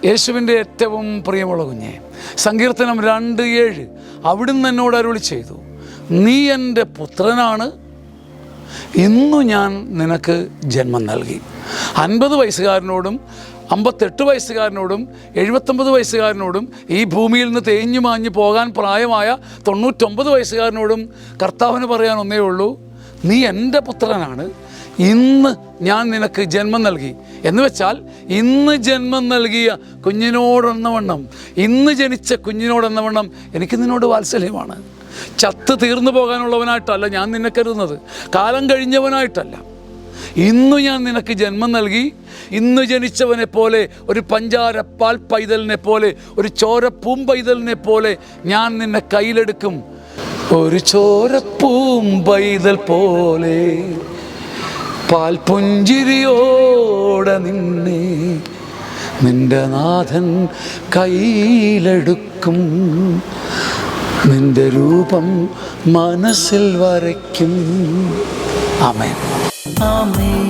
യേശുവിൻ്റെ ഏറ്റവും പ്രിയമുള്ള കുഞ്ഞെ, സങ്കീർത്തനം 2:7 അവിടുന്ന് എന്നോട് അരുളി ചെയ്തു, നീ എൻ്റെ പുത്രനാണ്, ഇന്നു ഞാൻ നിനക്ക് ജന്മം നൽകി. 50 വയസ്സുകാരനോടും 58 വയസ്സുകാരനോടും 79 വയസ്സുകാരനോടും ഈ ഭൂമിയിൽ നിന്ന് തേഞ്ഞു മാഞ്ഞു പോകാൻ പ്രായമായ 99 വയസ്സുകാരനോടും കർത്താവിന് പറയാൻ ഒന്നേ ഉള്ളൂ, നീ എൻ്റെ പുത്രനാണ്, ഇന്ന് ഞാൻ നിനക്ക് ജന്മം നൽകി. എന്ന് വെച്ചാൽ ഇന്ന് ജന്മം നൽകിയ കുഞ്ഞിനോടെന്നവണ്ണം, ഇന്ന് ജനിച്ച കുഞ്ഞിനോടെന്നവണ്ണം എനിക്ക് നിന്നോട് വാത്സല്യമാണ്. ചത്ത് തീർന്നു പോകാനുള്ളവനായിട്ടല്ല ഞാൻ നിന്നെ കരുതുന്നത്, കാലം കഴിഞ്ഞവനായിട്ടല്ല. ഇന്നു ഞാൻ നിനക്ക് ജന്മം നൽകി. ഇന്ന് ജനിച്ചവനെ പോലെ, ഒരു പഞ്ചാര പാൽ പൈതലിനെ പോലെ, ഒരു ചോരപ്പൂമ്പൈതലിനെ പോലെ ഞാൻ നിന്നെ കയ്യിലെടുക്കും. ഒരു ചോരപ്പൂമ്പൈതൽ പോലെ പാൽപുഞ്ചിരിയോടെ നിന്നെ നിന്റെ നാഥൻ കയ്യിലെടുക്കും. നിന്റെ രൂപം മനസ്സിൽ വരയ്ക്കും. ആമേൻ. ആമേൻ.